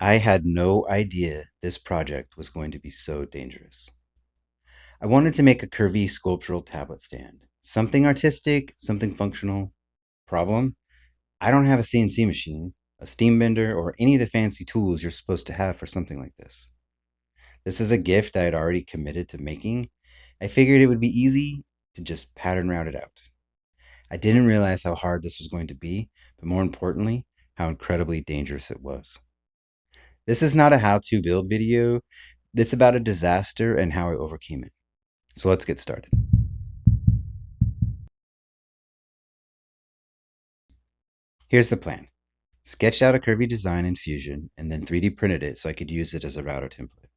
I had no idea this project was going to be so dangerous. I wanted to make a curvy sculptural tablet stand. Something artistic, something functional. Problem? I don't have a CNC machine, a steam bender, or any of the fancy tools you're supposed to have for something like this. This is a gift I had already committed to making. I figured it would be easy to just pattern route it out. I didn't realize how hard this was going to be, but more importantly, how incredibly dangerous it was. This is not a how to build video. It's about a disaster and how I overcame it. So let's get started. Here's the plan. Sketched out a curvy design in Fusion and then 3D printed it so I could use it as a router template.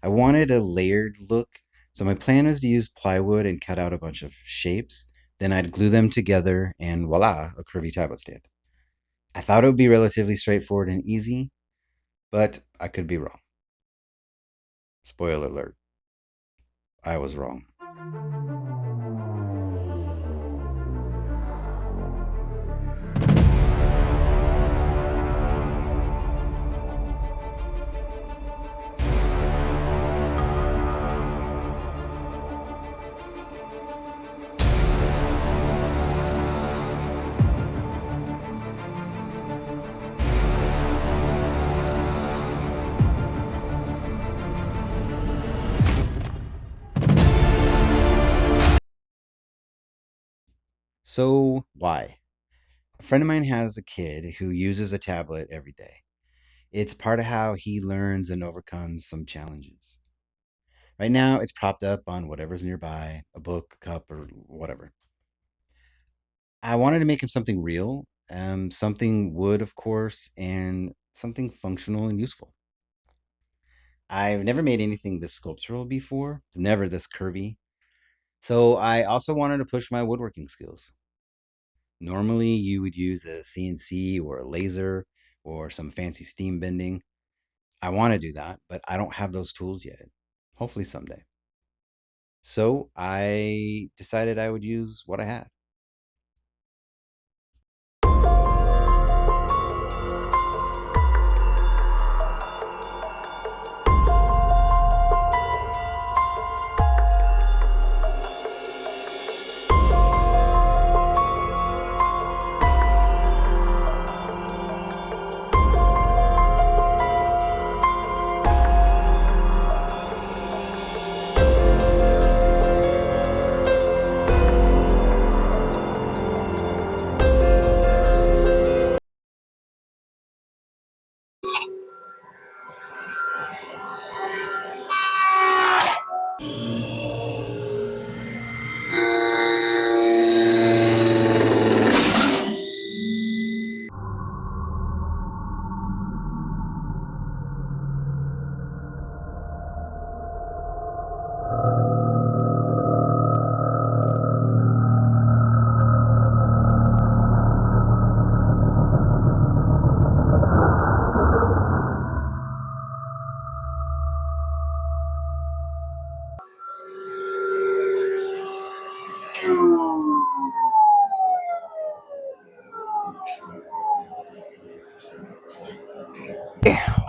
I wanted a layered look, so my plan was to use plywood and cut out a bunch of shapes. Then I'd glue them together and voila, a curvy tablet stand. I thought it would be relatively straightforward and easy, but I could be wrong. Spoiler alert, I was wrong. So, why? A friend of mine has a kid who uses a tablet every day. It's part of how he learns and overcomes some challenges. Right now, it's propped up on whatever's nearby, a book, a cup, or whatever. I wanted to make him something real, something wood, of course, and something functional and useful. I've never made anything this sculptural before, never this curvy. So I also wanted to push my woodworking skills. Normally, you would use a CNC or a laser or some fancy steam bending. I want to do that, but I don't have those tools yet. Hopefully someday. So I decided I would use what I had.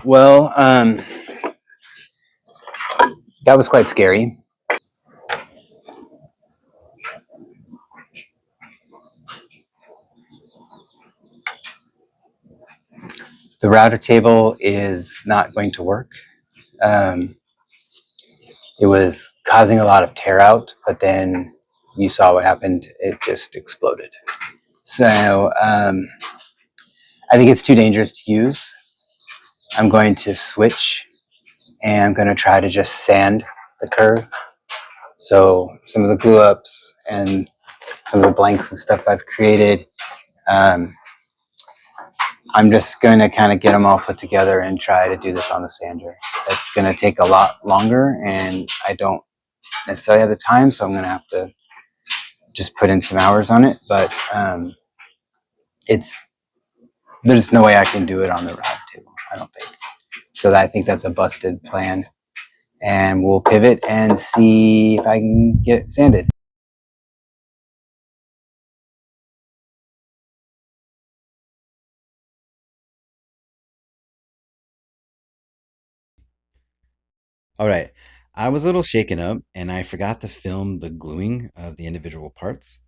Well, that was quite scary. The router table is not going to work. Um, it was causing a lot of tear out, but then you saw what happened. It just exploded. So I think it's too dangerous to use. I'm going to switch and I'm going to try to just sand the curve. So some of the glue ups and some of the blanks and stuff I've created, um, I'm just going to kind of get them all put together and try to do this on the sander. It's going to take a lot longer and I don't necessarily have the time, so I'm going to have to just put in some hours on it. But there's no way I can do it on the router table, I don't think. So I think that's a busted plan. And we'll pivot and see if I can get it sanded. All right. I was a little shaken up and I forgot to film the gluing of the individual parts.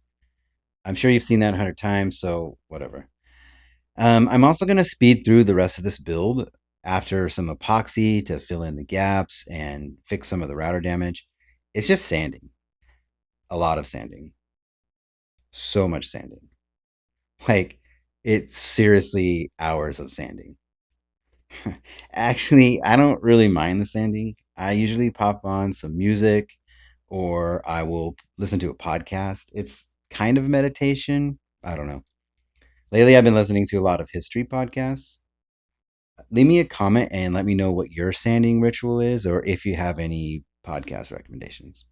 I'm sure you've seen that 100 times, so whatever. I'm also going to speed through the rest of this build after some epoxy to fill in the gaps and fix some of the router damage. It's just sanding, a lot of sanding, so much sanding. Like, it's seriously hours of sanding. Actually, I don't really mind the sanding. I usually pop on some music or I will listen to a podcast. It's kind of meditation. I don't know. Lately, I've been listening to a lot of history podcasts. Leave me a comment and let me know what your sanding ritual is or if you have any podcast recommendations.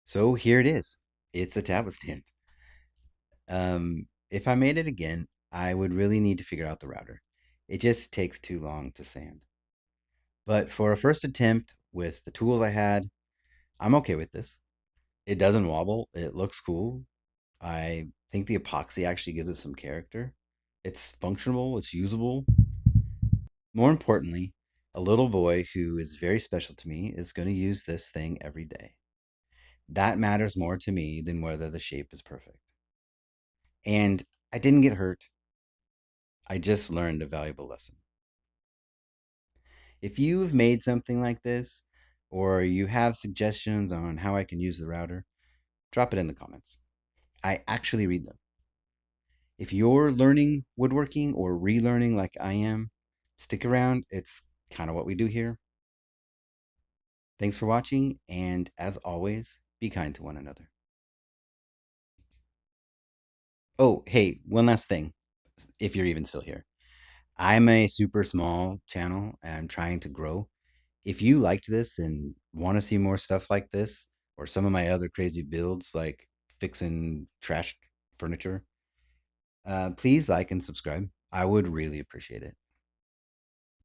So here it is. It's a tablet stand. If I made it again, I would really need to figure out the router. It just takes too long to sand. But for a first attempt with the tools I had, I'm okay with this. It doesn't wobble. It looks cool. I think the epoxy actually gives it some character. It's functional, it's usable. More importantly, a little boy who is very special to me is going to use this thing every day. That matters more to me than whether the shape is perfect. And I didn't get hurt. I just learned a valuable lesson. If you've made something like this, or you have suggestions on how I can use the router, drop it in the comments. I actually read them. If you're learning woodworking or relearning like I am, stick around. It's kind of what we do here. Thanks for watching, and as always, be kind to one another. Oh, hey, one last thing, if you're even still here. I'm a super small channel and I'm trying to grow. If you liked this and want to see more stuff like this, or some of my other crazy builds like fixing trash furniture, please like and subscribe. I would really appreciate it.